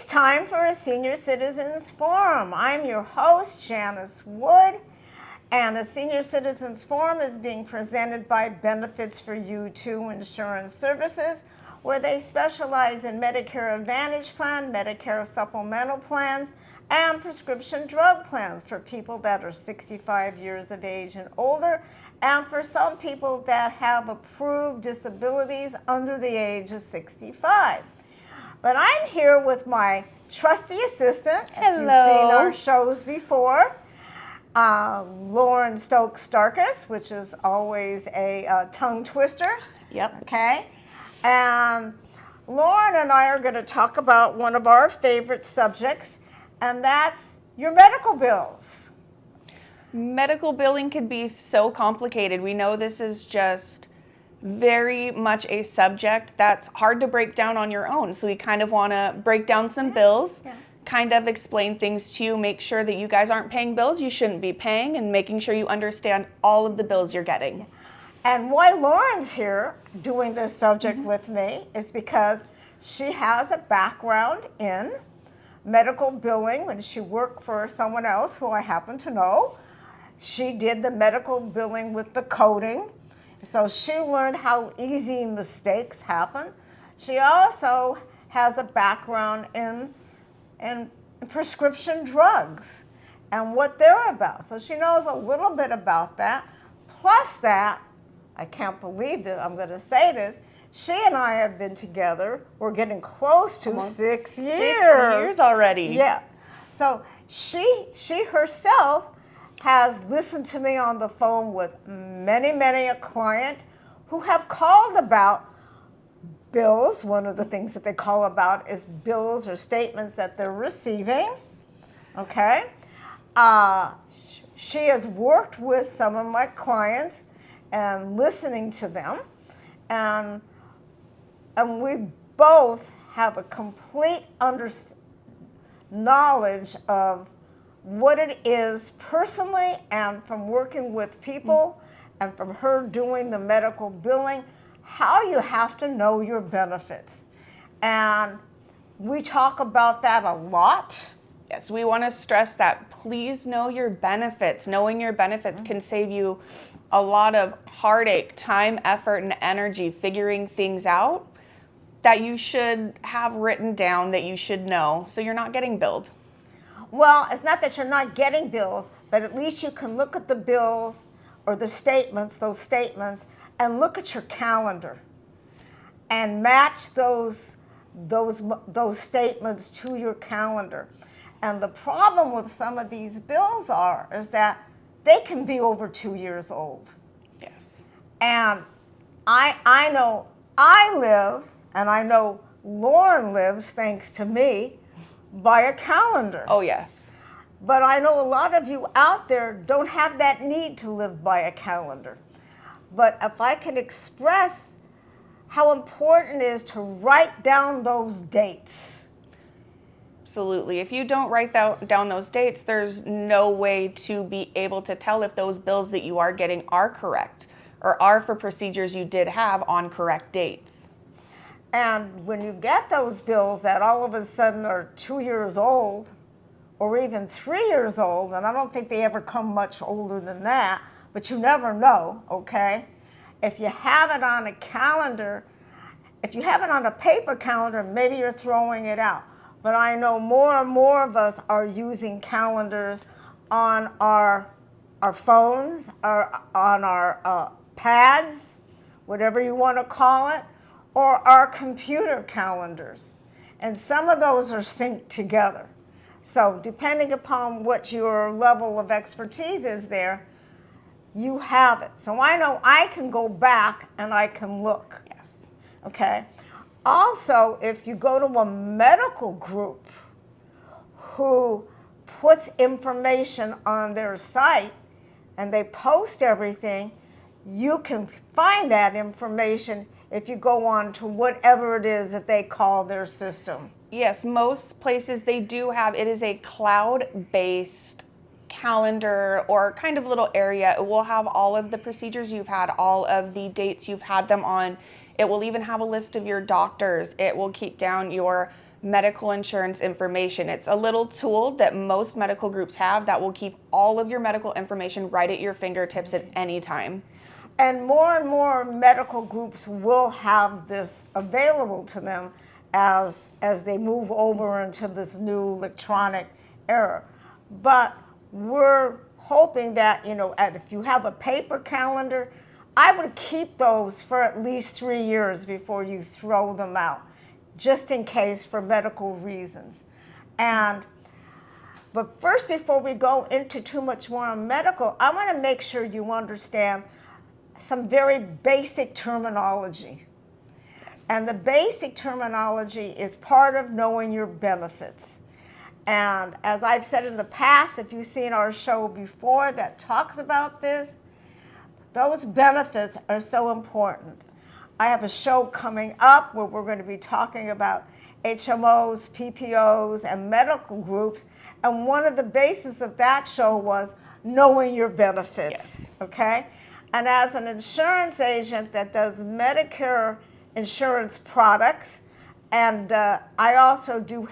Time for a Senior Citizens Forum. I'm your host, Janice Wood, and a Senior Citizens Forum is being presented by Benefits for You 2 Insurance Services, where they specialize in Medicare Advantage plan, Medicare supplemental plans, and prescription drug plans for people that are 65 years of age and older, and for some people that have approved disabilities under the age of 65. But I'm here with my trusty assistant. Hello. You've seen our shows before. Lauren Starkus, which is always a tongue twister. Yep. Okay. And Lauren and I are going to talk about one of our favorite subjects, and that's your medical bills. Medical billing can be so complicated. We know this is just very much a subject that's hard to break down on your own. So we kind of want to break down some bills, kind of explain things to you, make sure that you guys aren't paying bills you shouldn't be paying, and making sure you understand all of the bills you're getting. And why Lauren's here doing this subject with me is because she has a background in medical billing when she worked for someone else who I happen to know. She did the medical billing with decoding. So she learned how easy mistakes happen. She also has a background in prescription drugs and what they're about. So she knows a little bit about that. Plus that, I can't believe that I'm going to say this, she and I have been together, we're getting close to Almost 6 years. 6 years already. Yeah. So she herself has listened to me on the phone with many a client who have called about bills. One of the things that they call about is bills or statements that they're receiving. Okay. She has worked with some of my clients and listening to them, and we both have a complete knowledge of what it is personally, and from working with people and from her doing the medical billing, how you have to know your benefits. And we talk about that a lot. Yes, we want to stress that. Please know your benefits. Knowing your benefits can save you a lot of heartache, time, effort, and energy figuring things out that you should have written down, that you should know, so you're not getting billed. Well, it's not that you're not getting bills, but at least you can look at the bills or the statements, those statements, and look at your calendar and match those statements to your calendar. And the problem with some of these bills is that they can be over 2 years old. Yes. And I know I live, and I know Lauren lives, thanks to me, by a calendar. Oh, yes. But I know a lot of you out there don't have that need to live by a calendar. But if I can express how important it is to write down those dates. Absolutely. If you don't write down those dates, there's no way to be able to tell if those bills that you are getting are correct or are for procedures you did have on correct dates. And when you get those bills that all of a sudden are 2 years old or even 3 years old, and I don't think they ever come much older than that, but you never know, okay? If you have it on a calendar, if you have it on a paper calendar, maybe you're throwing it out. But I know more and more of us are using calendars on our phones, or on our pads, whatever you want to call it, or our computer calendars. And some of those are synced together. So depending upon what your level of expertise is there, you have it. So I know I can go back and I can look. Yes. Okay. Also, if you go to a medical group who puts information on their site and they post everything, you can find that information if you go on to whatever it is that they call their system. Yes, most places they do have, it is a cloud-based calendar or kind of little area. It will have all of the procedures you've had, all of the dates you've had them on. It will even have a list of your doctors. It will keep down your medical insurance information. It's a little tool that most medical groups have that will keep all of your medical information right at your fingertips at any time. And more medical groups will have this available to them as they move over into this new electronic era. But we're hoping that, if you have a paper calendar, I would keep those for at least 3 years before you throw them out, just in case for medical reasons. But first, before we go into too much more on medical, I want to make sure you understand some very basic terminology. Yes. And the basic terminology is part of knowing your benefits. And as I've said in the past, if you've seen our show before that talks about this, those benefits are so important. I have a show coming up where we're going to be talking about HMOs, PPOs, and medical groups. And one of the bases of that show was knowing your benefits. Yes. Okay? And as an insurance agent that does Medicare insurance products, and I also do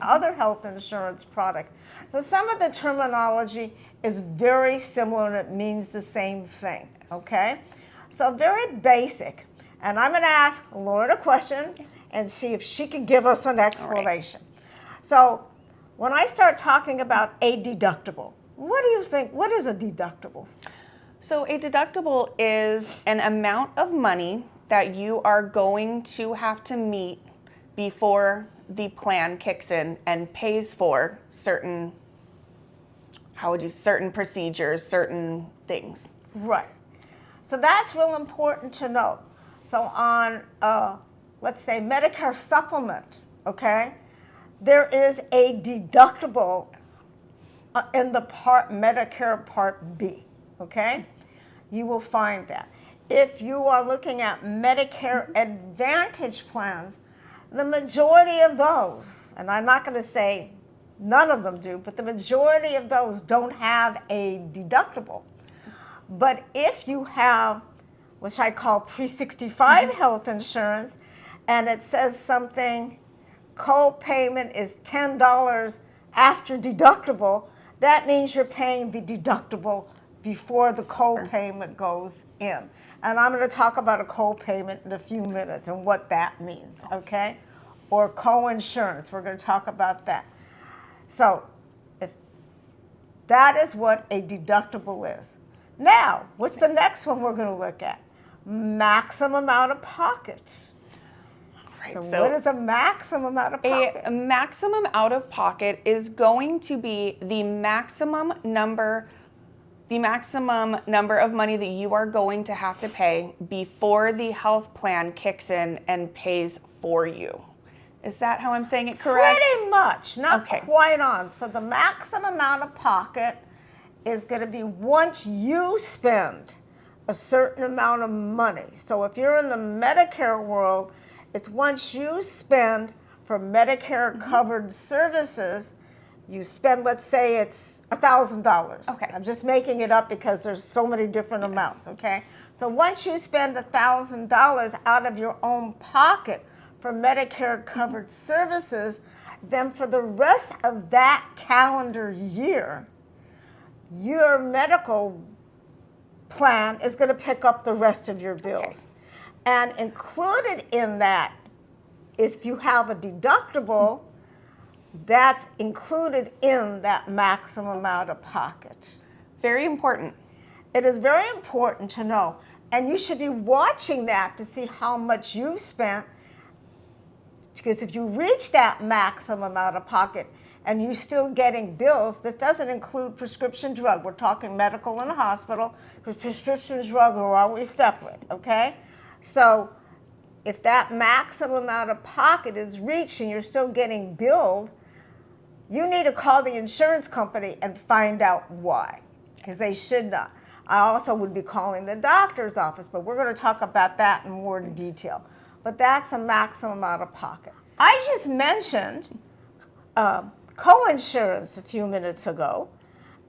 other health insurance products. So some of the terminology is very similar and it means the same thing, okay? So very basic. And I'm going to ask Lauren a question and see if she can give us an explanation. Right. So when I start talking about a deductible, what do you think? What is a deductible? So a deductible is an amount of money that you are going to have to meet before the plan kicks in and pays for certain procedures, certain things. Right. So that's real important to know. So on, let's say, Medicare supplement, okay, there is a deductible in the Medicare Part B, okay? You will find that. If you are looking at Medicare Advantage plans, the majority of those, and I'm not going to say none of them do, but the majority of those don't have a deductible. But if you have, which I call pre-65 health insurance, and it says something, co-payment is $10 after deductible, that means you're paying the deductible before the co-payment goes in. And I'm going to talk about a co-payment in a few minutes and what that means, okay? Or co-insurance, we're going to talk about that. So if that is what a deductible is. Now, what's the next one we're going to look at? Maximum out of pocket. Right. So what is a maximum out of pocket? A maximum out of pocket is going to be the maximum number of money that you are going to have to pay before the health plan kicks in and pays for you. Is that how I'm saying it correct? Pretty much, not quite on. So the maximum amount of pocket is going to be once you spend a certain amount of money. So if you're in the Medicare world, it's once you spend for Medicare covered services, you spend, let's say it's $1,000. Okay. I'm just making it up because there's so many different amounts, okay? So once you spend $1,000 out of your own pocket for Medicare covered services, then for the rest of that calendar year, your medical plan is going to pick up the rest of your bills. Okay. And included in that is if you have a deductible, that's included in that maximum out of pocket. Very important. It is very important to know. And you should be watching that to see how much you spent. Because if you reach that maximum out of pocket and you're still getting bills, this doesn't include prescription drug. We're talking medical in a hospital, because prescription drug are always separate, okay? So if that maximum out of pocket is reached and you're still getting billed, you need to call the insurance company and find out why, because they should not. I also would be calling the doctor's office, but we're going to talk about that in more detail. But that's a maximum out of pocket. I just mentioned coinsurance a few minutes ago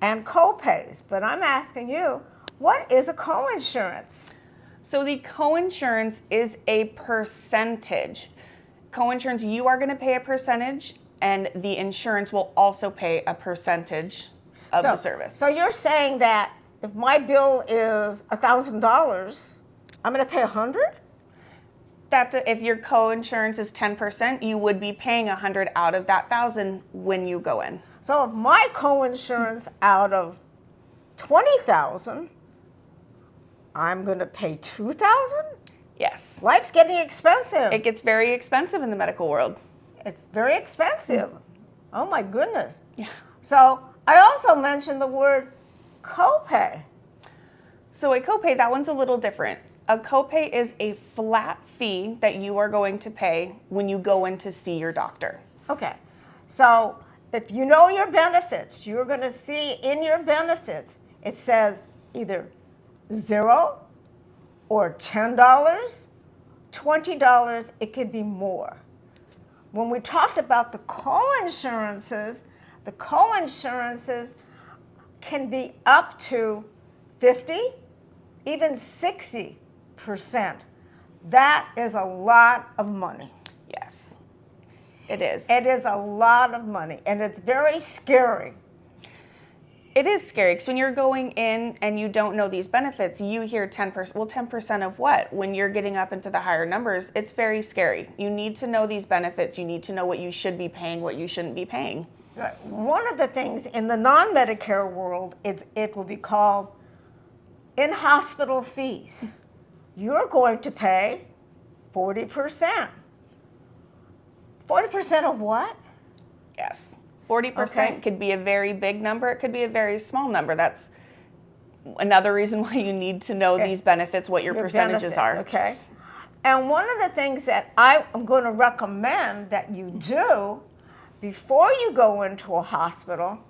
and copays, but I'm asking you, what is a coinsurance? So the coinsurance is a percentage. Coinsurance, you are going to pay a percentage, and the insurance will also pay a percentage of the service. So you're saying that if my bill is $1,000, I'm going to pay $100? If your coinsurance is 10%, you would be paying $100 out of that $1,000 when you go in. So if my coinsurance out of $20,000, I'm going to pay $2,000? Yes. Life's getting expensive. It gets very expensive in the medical world. It's very expensive. Oh my goodness. Yeah. So I also mentioned the word copay. So a copay, that one's a little different. A copay is a flat fee that you are going to pay when you go in to see your doctor. Okay. So if you know your benefits, you're going to see in your benefits, it says either $0 or $10, $20, it could be more. When we talked about the coinsurances can be up to 50, even 60%. That is a lot of money. Yes, it is. It is a lot of money, and it's very scary. It is scary because when you're going in and you don't know these benefits, you hear 10%. Well, 10% of what? When you're getting up into the higher numbers, it's very scary. You need to know these benefits. You need to know what you should be paying, what you shouldn't be paying. One of the things in the non-Medicare world, it will be called in-hospital fees. You're going to pay 40%. 40% of what? Yes. 40% could be a very big number. It could be a very small number. That's another reason why you need to know these benefits, what your percentages are. Okay. And one of the things that I am going to recommend that you do before you go into a hospital,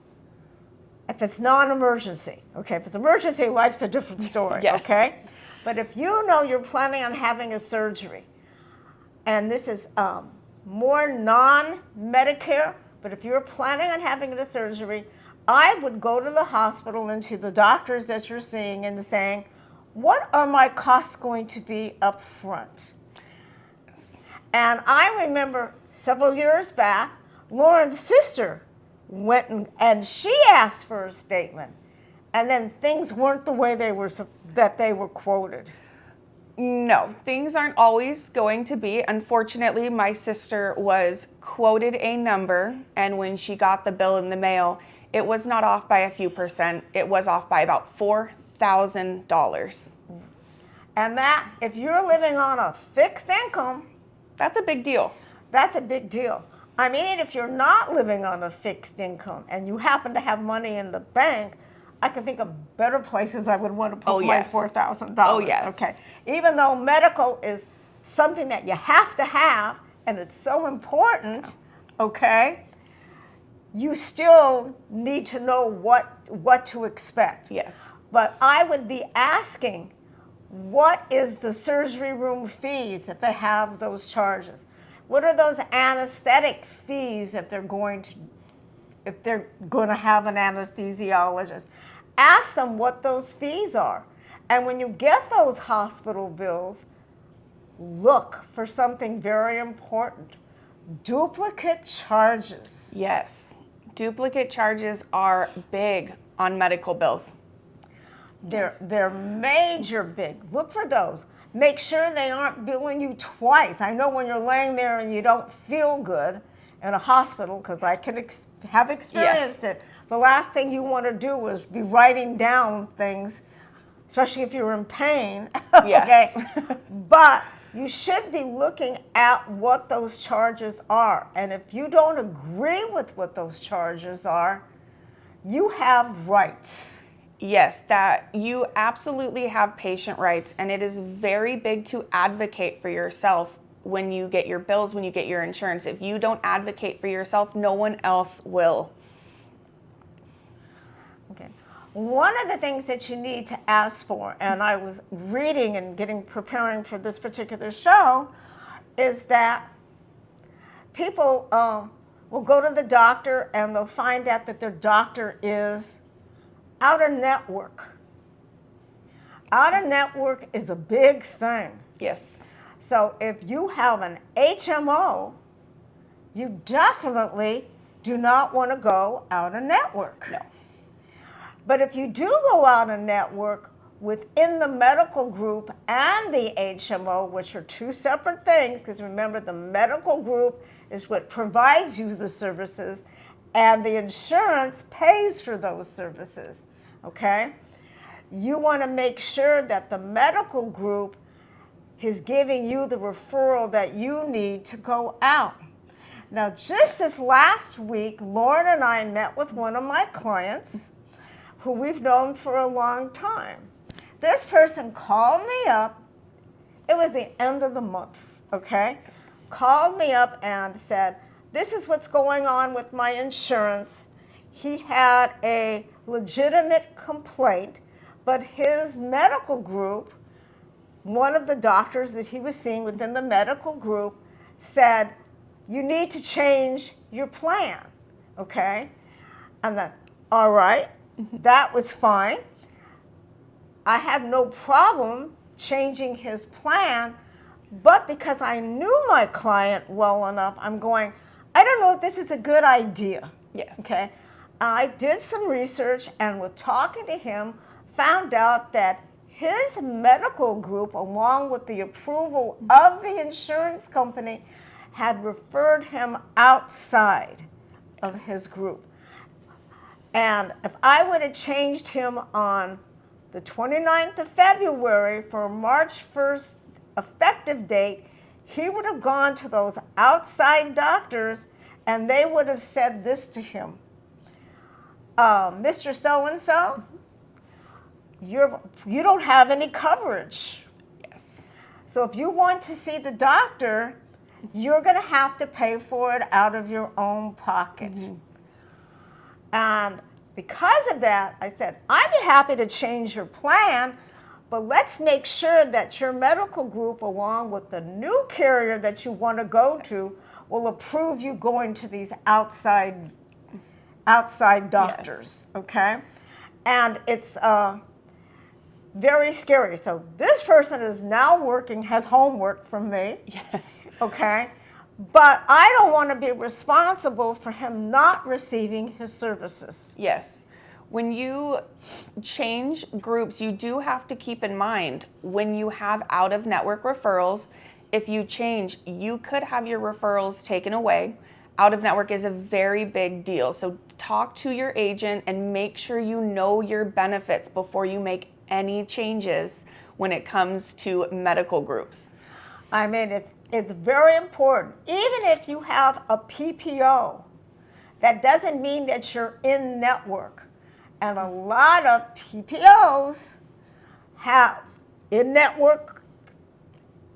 if it's non-emergency, okay? If it's emergency, life's a different story, Yes. okay? But if you know you're planning on having a surgery, and this is more non-Medicare, but if you're planning on having a surgery, I would go to the hospital and to the doctors that you're seeing and saying, what are my costs going to be up front? Yes. And I remember several years back, Lauren's sister went and she asked for a statement, and then things weren't the way they were quoted. No, things aren't always going to be. Unfortunately, my sister was quoted a number, and when she got the bill in the mail, it was not off by a few percent. It was off by about $4,000. And that, if you're living on a fixed income, That's a big deal. that's a big deal. I mean, if you're not living on a fixed income and you happen to have money in the bank, I can think of better places I would want to put my $4,000. Oh, yes. Okay. Even though medical is something that you have to have and it's so important, okay, you still need to know what to expect. Yes. But I would be asking, what is the surgery room fees if they have those charges? What are those anesthetic fees if they're going to have an anesthesiologist? Ask them what those fees are. And when you get those hospital bills, look for something very important. Duplicate charges. Yes. Duplicate charges are big on medical bills. They're major big. Look for those. Make sure they aren't billing you twice. I know when you're laying there and you don't feel good in a hospital, because I can have experienced it. The last thing you want to do is be writing down things, especially if you're in pain. Yes. Okay? But you should be looking at what those charges are. And if you don't agree with what those charges are, you have rights. Yes, that you absolutely have patient rights, and it is very big to advocate for yourself when you get your bills, when you get your insurance. If you don't advocate for yourself, no one else will. Okay. One of the things that you need to ask for, and I was reading and preparing for this particular show, is that people will go to the doctor and they'll find out that their doctor is out of network. Out of network is a big thing. Yes. So if you have an HMO, you definitely do not want to go out of network. No. But if you do go out of network within the medical group and the HMO, which are two separate things, because remember, the medical group is what provides you the services, and the insurance pays for those services, okay? You want to make sure that the medical group is giving you the referral that you need to go out. Now, just this last week, Lauren and I met with one of my clients who we've known for a long time. This person called me up. It was the end of the month, okay? Yes. Called me up and said, this is what's going on with my insurance. He had a legitimate complaint, but his medical group, one of the doctors that he was seeing within the medical group, said, you need to change your plan, okay? And then, all right, that was fine. I have no problem changing his plan, but because I knew my client well enough, I'm going, I don't know if this is a good idea. Yes. Okay. I did some research, and with talking to him, found out that his medical group, along with the approval of the insurance company, had referred him outside of his group. And if I would have changed him on the 29th of February for a March 1st effective date, he would have gone to those outside doctors and they would have said this to him. Mr. So-and-so, you don't have any coverage. Yes. So if you want to see the doctor, you're going to have to pay for it out of your own pocket. Mm-hmm. And because of that, I said, I'd be happy to change your plan, but let's make sure that your medical group, along with the new carrier that you want to go to, will approve you going to these outside doctors, okay? And it's very scary. So this person is now has homework from me. Yes. Okay? But I don't want to be responsible for him not receiving his services. Yes. When you change groups, you do have to keep in mind when you have out-of-network referrals, if you change, you could have your referrals taken away. Out-of-network is a very big deal. So talk to your agent and make sure you know your benefits before you make any changes when it comes to medical groups. I mean, it's very important. Even if you have a PPO, that doesn't mean that you're in network. And a lot of PPOs have in-network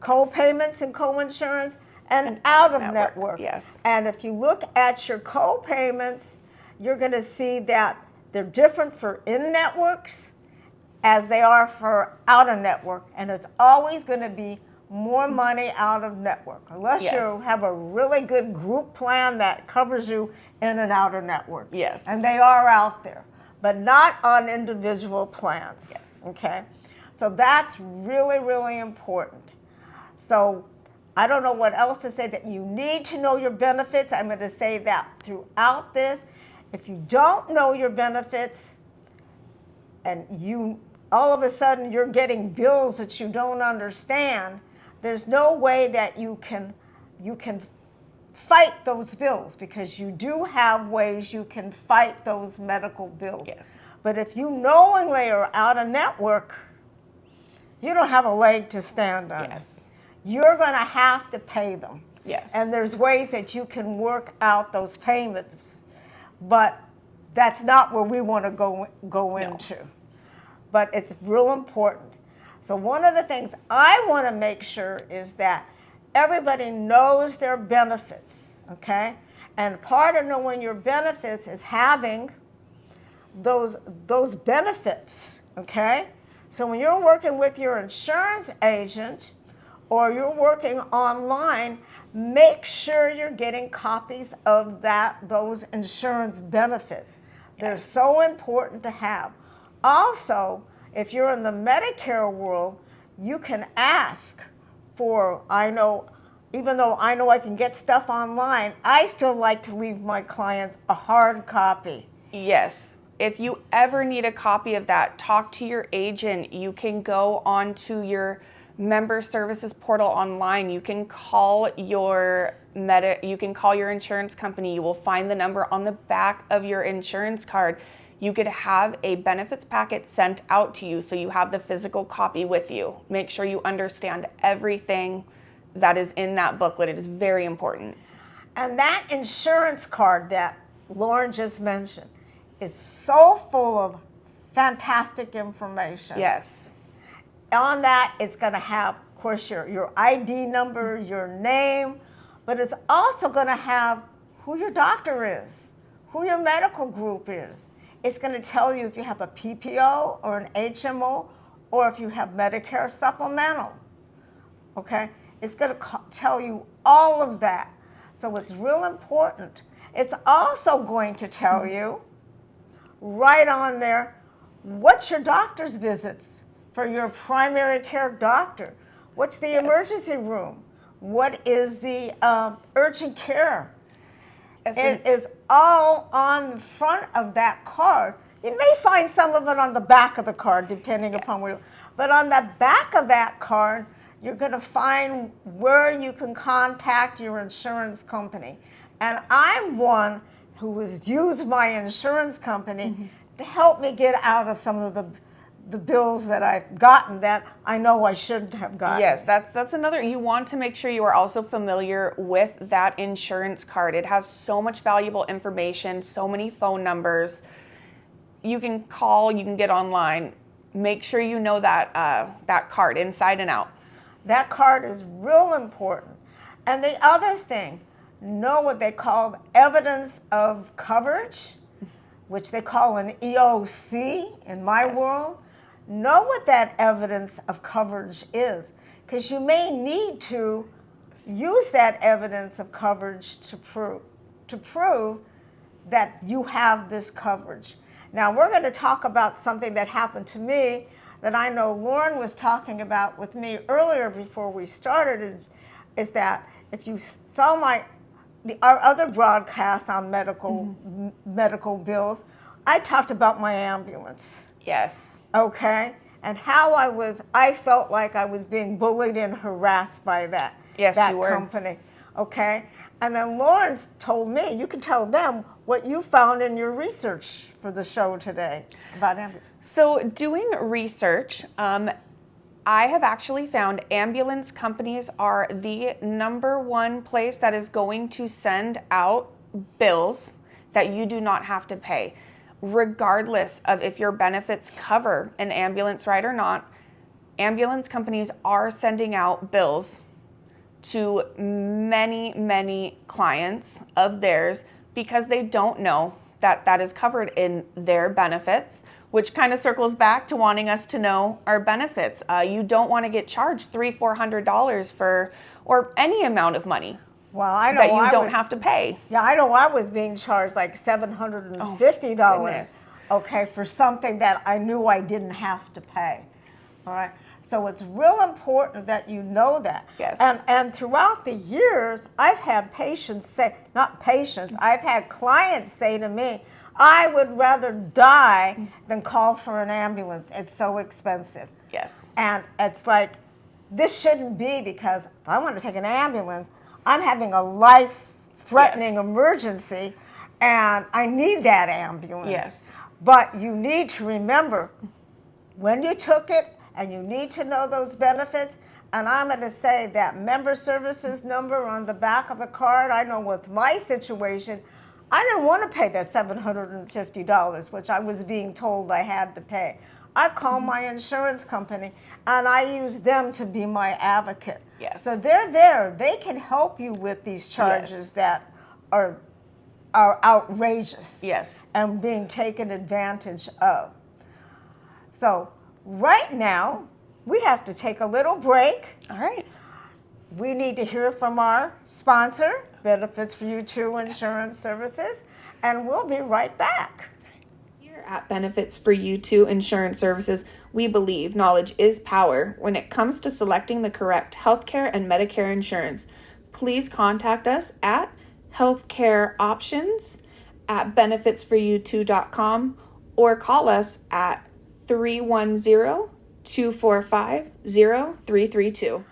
co-payments and co-insurance and out-of-network. Yes. And if you look at your co-payments, you're going to see that they're different for in-networks as they are for out-of-network. And it's always going to be more money out-of-network, unless you have a really good group plan that covers you in and out-of-network. Yes. And they are out there, but not on individual plans. Yes. Okay? So that's really, really important. So I don't know what else to say, that you need to know your benefits. I'm going to say that throughout this. If you don't know your benefits and all of a sudden you're getting bills that you don't understand, there's no way that you can fight those bills, because you do have ways you can fight those medical bills. Yes. But if you knowingly are out of network, you don't have a leg to stand on. Yes. you're going to have to pay them. Yes. And there's ways that you can work out those payments, but that's not where we want to go into. But it's real important. So one of the things I want to make sure is that everybody knows their benefits, okay? And part of knowing your benefits is having those benefits, okay? So when you're working with your insurance agent or you're working online, make sure you're getting copies of those insurance benefits. They're so important to have. Also, if you're in the Medicare world, you can ask for, even though I know I can get stuff online, I still like to leave my clients a hard copy. Yes. If you ever need a copy of that, talk to your agent. You can go onto your member services portal online. You can call your insurance company. You will find the number on the back of your insurance card. You could have a benefits packet sent out to you so you have the physical copy with you. Make sure you understand everything that is in that booklet. It is very important. And that insurance card that Lauren just mentioned is so full of fantastic information. Yes. On that, it's going to have, of course, your ID number, your name, but it's also going to have who your doctor is, who your medical group is. It's going to tell you if you have a PPO or an HMO or if you have Medicare supplemental, okay? It's going to tell you all of that. So it's real important. It's also going to tell you right on there what's your doctor's visits for your primary care doctor. What's the emergency room? What is the urgent care? It is all on the front of that card. You may find some of it on the back of the card, depending upon where. But on the back of that card, you're going to find where you can contact your insurance company. And I'm one who has used my insurance company to help me get out of some of the bills that I've gotten that I know I shouldn't have gotten. Yes, that's another. You want to make sure you are also familiar with that insurance card. It has so much valuable information, so many phone numbers. You can call, you can get online. Make sure you know that card inside and out. That card is real important. And the other thing, know what they call evidence of coverage, which they call an EOC in my world. Know what that evidence of coverage is, because you may need to use that evidence of coverage to prove that you have this coverage. Now we're going to talk about something that happened to me that I know Lauren was talking about with me earlier before we started, is that if you saw our other broadcast on medical bills, I talked about my ambulance. Yes. Okay? And how I felt like I was being bullied and harassed by that company. Okay? And then Lawrence told me, you can tell them what you found in your research for the show today about ambulance. So doing research, I have actually found ambulance companies are the #1 place that is going to send out bills that you do not have to pay. Regardless of if your benefits cover an ambulance ride or not, ambulance companies are sending out bills to many, many clients of theirs because they don't know that is covered in their benefits, which kind of circles back to wanting us to know our benefits. You don't want to get charged $300-400 for, or any amount of money. Well, I know that you don't have to pay. Yeah, I know I was being charged like $750, okay, for something that I knew I didn't have to pay. All right. So it's real important that you know that. Yes. And throughout the years, I've had I've had clients say to me, I would rather die than call for an ambulance. It's so expensive. Yes. And it's like, this shouldn't be, because if I want to take an ambulance, I'm having a life-threatening emergency, and I need that ambulance. Yes. But you need to remember when you took it, and you need to know those benefits, And I'm going to say that member services number on the back of the card, I know with my situation, I didn't want to pay that $750, which I was being told I had to pay. I called my insurance company and I used them to be my advocate. Yes. So they're there. They can help you with these charges that are outrageous. Yes. And being taken advantage of. So right now, we have to take a little break. All right. We need to hear from our sponsor, Benefits for You Too Insurance Services, and we'll be right back. Here at Benefits for You Too Insurance Services, we believe knowledge is power when it comes to selecting the correct healthcare and Medicare insurance. Please contact us at healthcareoptions@benefitsforyou2.com or call us at 310-245-0332.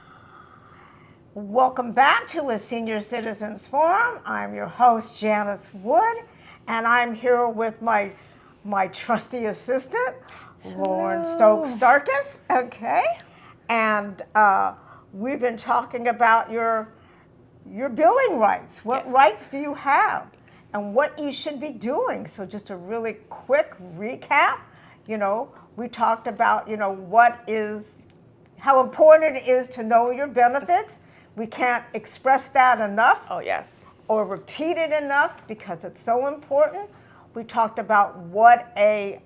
Welcome back to a Senior Citizens Forum. I'm your host, Janice Wood, and I'm here with my trusty assistant, Lauren Starkus. Okay, and we've been talking about your billing rights. What rights do you have, and what you should be doing? So just a really quick recap. We talked about how important it is to know your benefits. We can't express that enough. Oh, yes. Or repeat it enough because it's so important. We talked about what a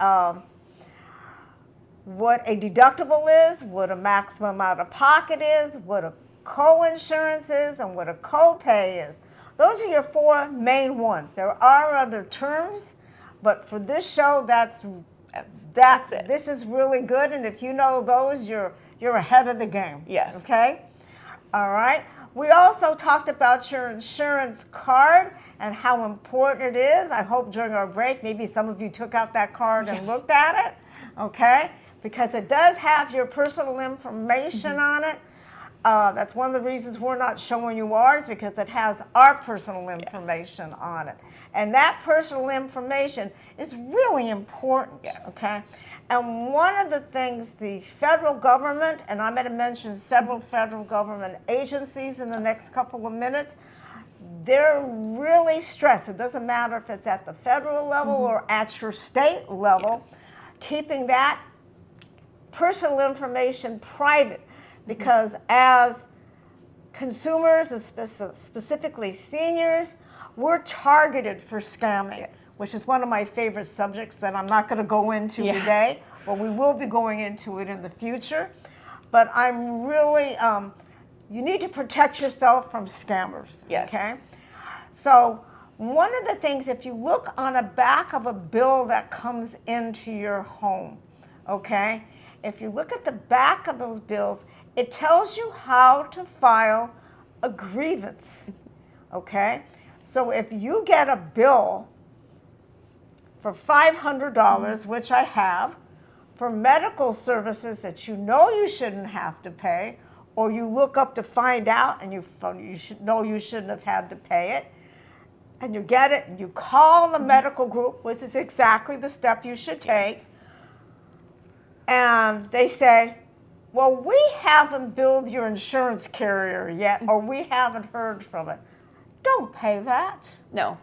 deductible is, what a maximum out of pocket is, what a co-insurance is, and what a co-pay is. Those are your four main ones. There are other terms, but for this show, that's it. This is really good, and if you know those, you're ahead of the game. Yes. Okay? All right. We also talked about your insurance card and how important it is. I hope during our break, maybe some of you took out that card and looked at it, okay? Because it does have your personal information on it. That's one of the reasons we're not showing you ours, because it has our personal information on it. And that personal information is really important, okay? And one of the things the federal government, and I'm going to mention several federal government agencies in the next couple of minutes, they're really stressed. It doesn't matter if it's at the federal level or at your state level, keeping that personal information private, because as consumers, specifically seniors, we're targeted for scamming, which is one of my favorite subjects that I'm not going to go into today, but we will be going into it in the future. But I'm really, you need to protect yourself from scammers, okay? So one of the things, if you look on the back of a bill that comes into your home, okay? If you look at the back of those bills, it tells you how to file a grievance, okay? So if you get a bill for $500, which I have, for medical services that you know you shouldn't have to pay, or you look up to find out and you should know you shouldn't have had to pay it, and you get it, and you call the medical group, which is exactly the step you should take, and they say, well, we haven't billed your insurance carrier yet, or we haven't heard from it. Don't pay that. No.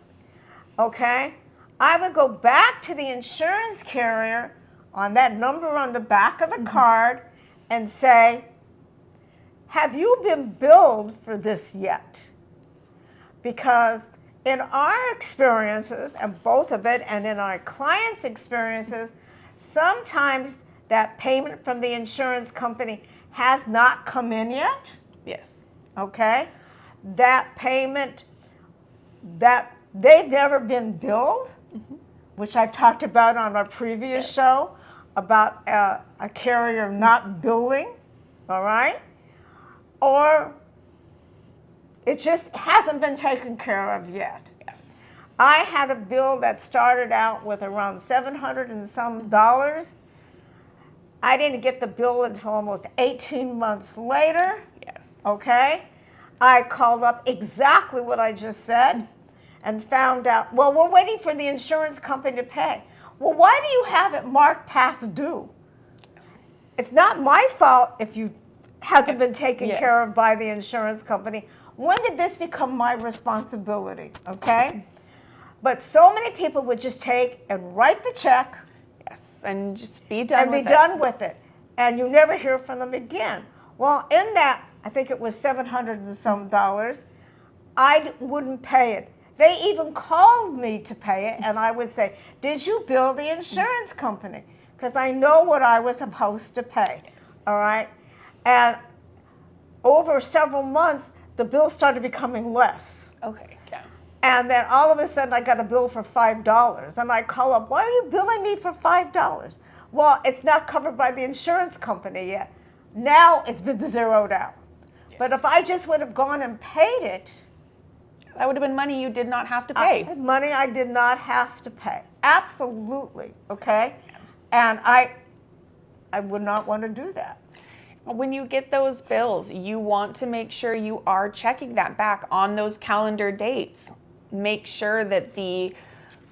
Okay? I would go back to the insurance carrier on that number on the back of the card and say, have you been billed for this yet? Because in our experiences, and both of it, and in our clients' experiences, sometimes that payment from the insurance company has not come in yet. Yes. Okay? That payment, that they've never been billed, which I've talked about on our previous show about a carrier not billing, all right? Or it just hasn't been taken care of yet. Yes. I had a bill that started out with around $700 and some dollars. I didn't get the bill until almost 18 months later. Yes. Okay? I called up exactly what I just said and found out, well, we're waiting for the insurance company to pay. Well, why do you have it marked past due? Yes. It's not my fault if hasn't been taken Yes. care of by the insurance company. When did this become my responsibility? Okay? But so many people would just take and write the check Yes, and just be done and with be it. done with it. And you never hear from them again. Well, in that, I think it was $700 and some dollars, I wouldn't pay it. They even called me to pay it, and I would say, did you bill the insurance company? Because I know what I was supposed to pay. Yes. All right? And over several months, the bill started becoming less. Okay, yeah. And then all of a sudden, I got a bill for $5. And I call up, why are you billing me for $5? Well, it's not covered by the insurance company yet. Now it's been zeroed out. But if I just would have gone and paid it, That would have been money you did not have to pay. money I did not have to pay. Absolutely, okay? And I would not want to do that. When you get those bills, you want to make sure you are checking that back on those calendar dates. Make sure that the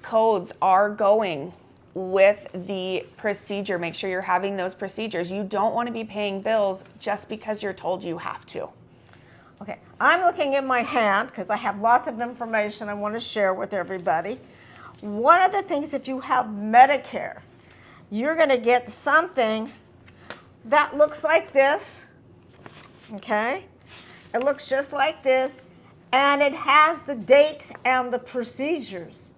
codes are going with the procedure. Make sure you're having those procedures. You don't want to be paying bills just because you're told you have to. Okay, I'm looking in my hand because I have lots of information I want to share with everybody. One of the things, if you have Medicare, you're going to get something that looks like this, okay? It looks just like this, and it has the dates and the procedures.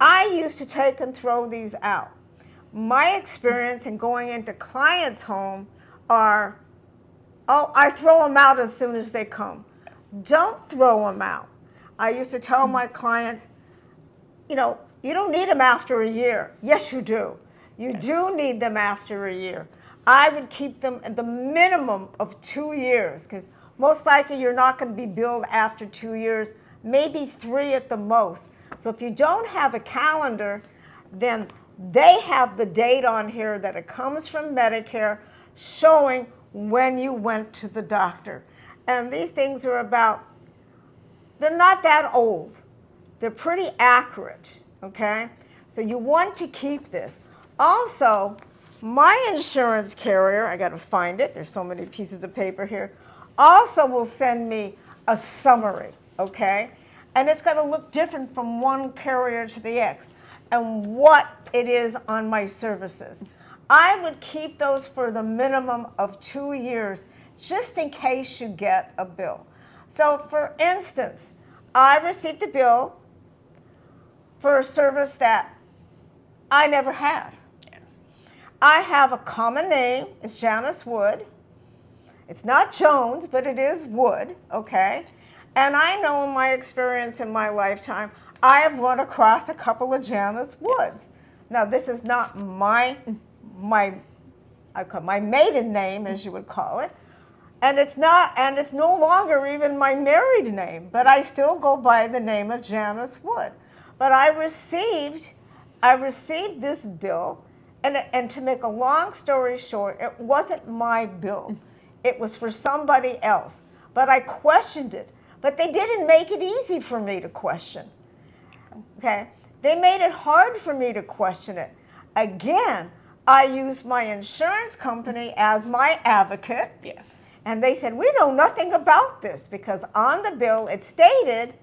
I used to take and throw these out. My experience in going into clients' home are, oh, I throw them out as soon as they come. Don't throw them out. I used to tell my clients, you know, you don't need them after a year. Yes, you do. You do need them after a year. I would keep them at the minimum of 2 years because most likely you're not going to be billed after 2 years, maybe 3 at the most. So if you don't have a calendar, then they have the date on here that it comes from Medicare showing when you went to the doctor. And these things are about, they're not that old. They're pretty accurate, okay? So you want to keep this. Also, my insurance carrier, I got to find it, there's so many pieces of paper here, also will send me a summary, okay? And it's going to look different from one carrier to the next and what it is on my services. I would keep those for the minimum of 2 years just in case you get a bill. So for instance, I received a bill for a service that I never had. Yes. I have a common name, it's Janice Wood. It's not Jones, but it is Wood, okay? And I know in my experience in my lifetime, I have run across a couple of Janice Woods. Now this is not my maiden name, as you would call it. And it's no longer even my married name, but I still go by the name of Janice Wood. But I received this bill, and to make a long story short, it wasn't my bill. It was for somebody else. But I questioned it. But they didn't make it easy for me to question. Okay? They made it hard for me to question it. Again, I used my insurance company as my advocate. Yes. And they said, we know nothing about this because on the bill it stated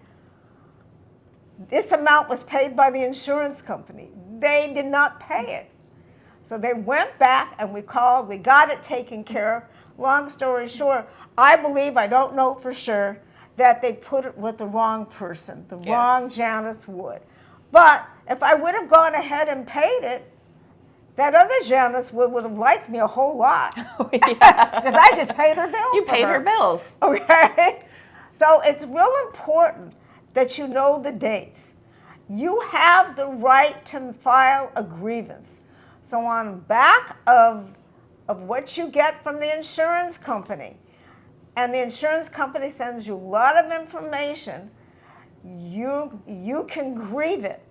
this amount was paid by the insurance company. They did not pay it. So they went back and we called, we got it taken care of. Long story short, I believe, I don't know for sure, that they put it with the wrong person, the wrong Janice Wood. But if I would have gone ahead and paid it, that other Janice would have liked me a whole lot. Oh, yeah. Because I just paid her bills. You paid her bills. Okay? So it's real important that you know the dates. You have the right to file a grievance. So on back of what you get from the insurance company, and the insurance company sends you a lot of information, you can grieve it.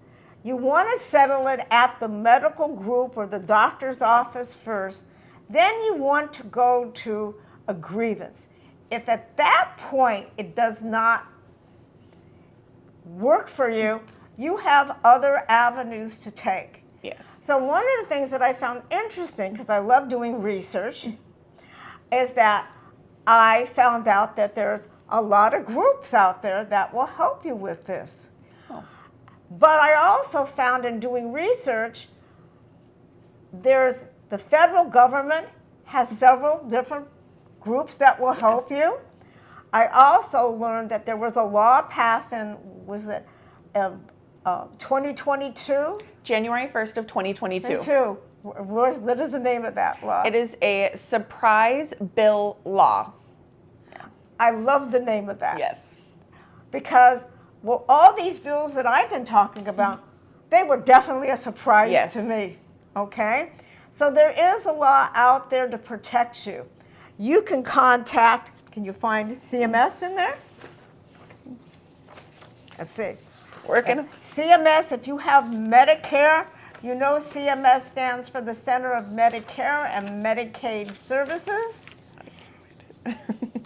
You want to settle it at the medical group or the doctor's office first. Then you want to go to a grievance. If at that point it does not work for you, you have other avenues to take. Yes. So one of the things that I found interesting, because I love doing research, is that I found out that there's a lot of groups out there that will help you with this. Oh. But I also found in doing research, there's the federal government has several different groups that will help you. I also learned that there was a law passed in, was it 2022? January 1st of 2022. What is the name of that law? It is a surprise bill law. I love the name of that. Yes. Because, well, all these bills that I've been talking about, they were definitely a surprise to me, okay? So there is a law out there to protect you. You can contact, can you find CMS in there? Let's see. Working. CMS, if you have Medicare, you know CMS stands for the Center of Medicare and Medicaid Services.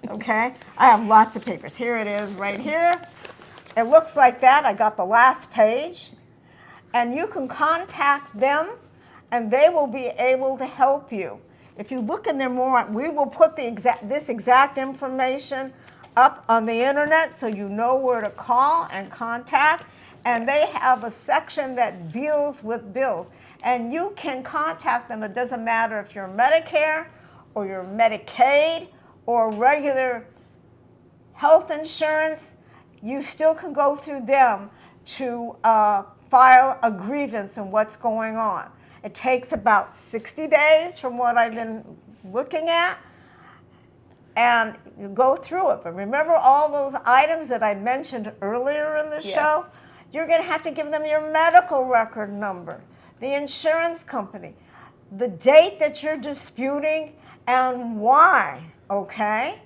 Okay, I have lots of papers. Here it is right here. It looks like that. I got the last page. And you can contact them and they will be able to help you. If you look in there more, we will put this exact information up on the internet so you know where to call and contact. And they have a section that deals with bills. And you can contact them. It doesn't matter if you're Medicare or you're Medicaid or regular health insurance, you still can go through them to file a grievance on what's going on. It takes about 60 days from what I've been looking at, and you go through it. But remember all those items that I mentioned earlier in the show? You're going to have to give them your medical record number, the insurance company, the date that you're disputing, and why, okay?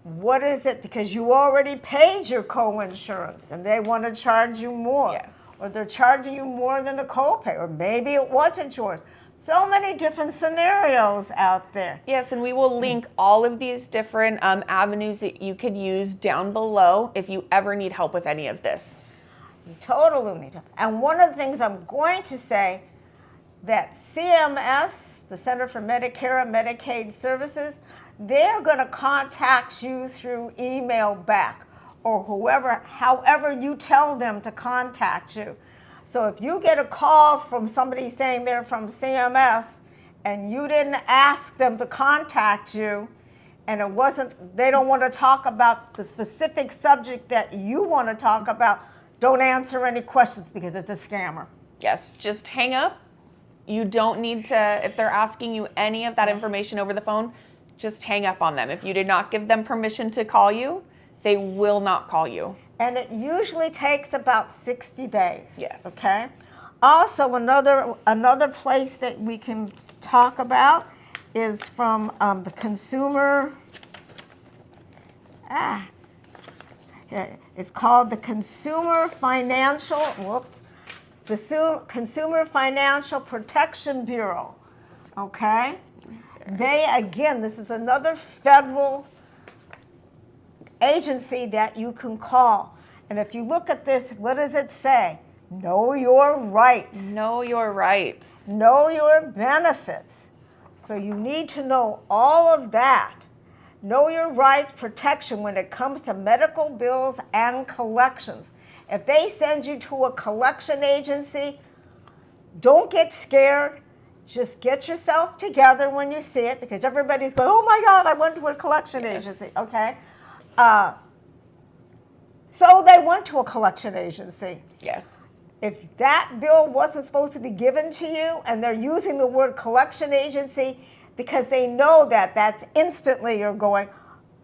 What is it? Because you already paid your co-insurance and they want to charge you more. Yes. Or they're charging you more than the co-pay, or maybe it wasn't yours. So many different scenarios out there. Yes, and we will link all of these different avenues that you could use down below if you ever need help with any of this. You totally need help. And one of the things I'm going to say, that CMS, the Center for Medicare and Medicaid Services, they're going to contact you through email back or however you tell them to contact you. So if you get a call from somebody saying they're from CMS and you didn't ask them to contact you and they don't want to talk about the specific subject that you want to talk about, don't answer any questions because it's a scammer. Yes, just hang up. You don't need to, if they're asking you any of that information over the phone, just hang up on them. If you did not give them permission to call you, they will not call you. And it usually takes about 60 days. Yes. Okay? Also, another place that we can talk about is from the consumer. It's called the Consumer Financial Protection Bureau. Okay? This is another federal agency that you can call. And if you look at this, what does it say? Know your rights. Know your rights. Know your benefits. So you need to know all of that. Know your rights protection when it comes to medical bills and collections. If they send you to a collection agency, don't get scared. Just get yourself together when you see it, because everybody's going, oh my God, I went to a collection agency, okay? So they went to a collection agency. Yes. If that bill wasn't supposed to be given to you and they're using the word collection agency because they know that's instantly you're going,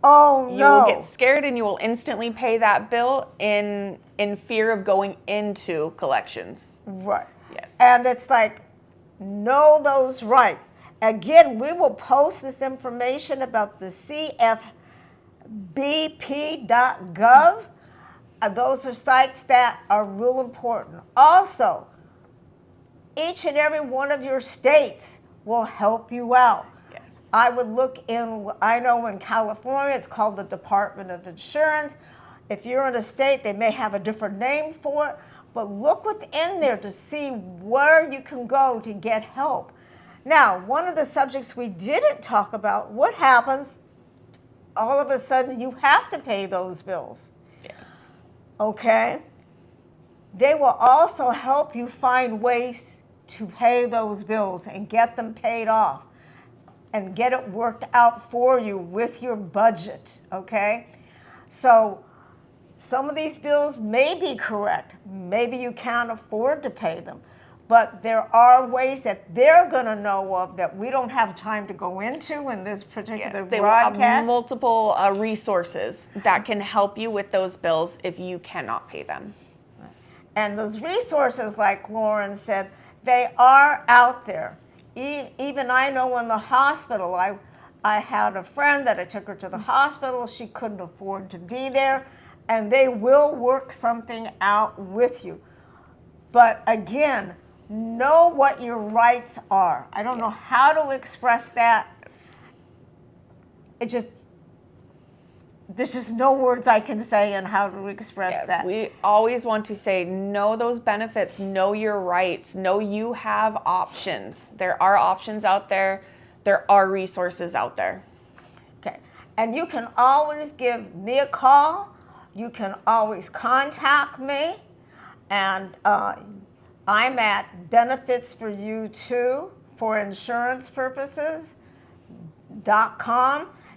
oh no. You will get scared and you will instantly pay that bill in fear of going into collections. Right. Yes. And it's like, know those rights. Again, we will post this information about the CFBP.gov. Those are sites that are real important. Also, each and every one of your states will help you out. Yes. I would look I know in California, it's called the Department of Insurance. If you're in a state, they may have a different name for it, but look within there to see where you can go to get help. Now, one of the subjects we didn't talk about, what happens all of a sudden you have to pay those bills. Yes. Okay? They will also help you find ways to pay those bills and get them paid off and get it worked out for you with your budget, okay? So some of these bills may be correct. Maybe you can't afford to pay them. But there are ways that they're going to know of that we don't have time to go into in this particular Yes, they will have broadcast. multiple resources that can help you with those bills if you cannot pay them. And those resources, like Lauren said, they are out there. Even I know in the hospital, I had a friend that I took her to the hospital. She couldn't afford to be there, and they will work something out with you. But again, know what your rights are. I don't know how to express that. There's just no words I can say on how to express that. We always want to say, know those benefits, know your rights, know you have options. There are options out there. There are resources out there. Okay. And you can always give me a call. You can always contact me. And I'm at benefitsforyou2 for insurance purposes.com.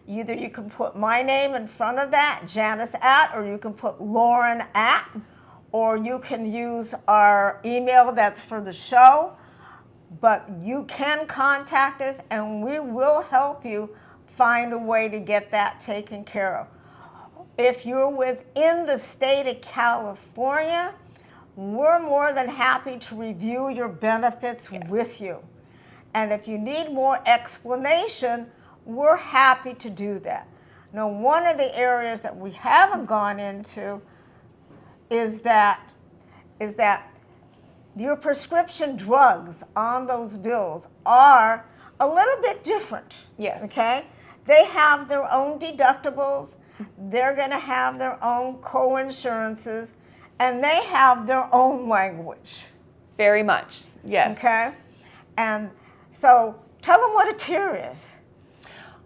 Either you can put my name in front of that, Janice at, or you can put Lauren at, or you can use our email that's for the show. But you can contact us and we will help you find a way to get that taken care of. If you're within the state of California, we're more than happy to review your benefits with you. And if you need more explanation, we're happy to do that. Now, one of the areas that we haven't gone into is that your prescription drugs on those bills are a little bit different. Yes. Okay? They have their own deductibles. They're going to have their own co-insurances, and they have their own language. Very much, yes. Okay? And so tell them what a tier is.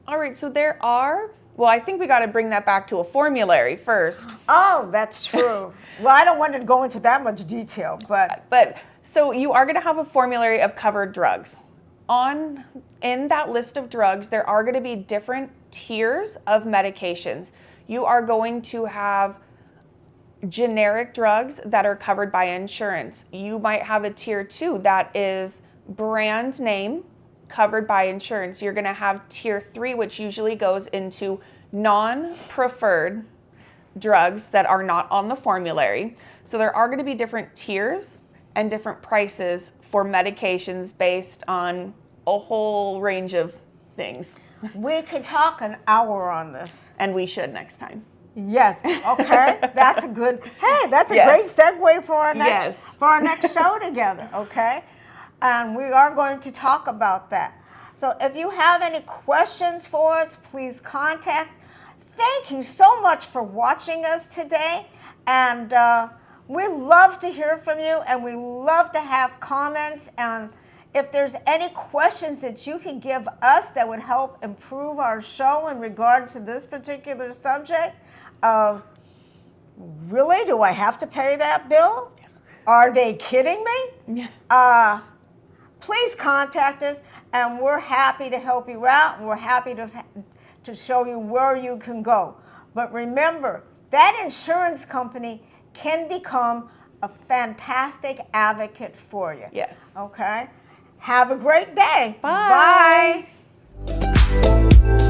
All right, so there are, well, I think we got to bring that back to a formulary first. Oh, that's true. Well, I don't want to go into that much detail, But so you are going to have a formulary of covered drugs. In that list of drugs, there are going to be different tiers of medications. You are going to have generic drugs that are covered by insurance. You might have a tier 2 that is brand name covered by insurance. You're going to have tier 3, which usually goes into non-preferred drugs that are not on the formulary. So there are going to be different tiers and different prices for medications based on a whole range of things. we could talk an hour on this. And we should next time. Yes. Okay. That's a good. Hey, that's a Yes. great segue for our next Yes. for our next show together. Okay, and we are going to talk about that. So if you have any questions for us, please contact. Thank you so much for watching us today, and we love to hear from you, and we love to have comments. And if there's any questions that you can give us that would help improve our show in regard to this particular subject of, really, do I have to pay that bill? Yes. Are they kidding me? Yeah. Please contact us, and we're happy to help you out, and we're happy to show you where you can go. But remember, that insurance company can become a fantastic advocate for you. Yes. Okay? Have a great day. Bye. Bye.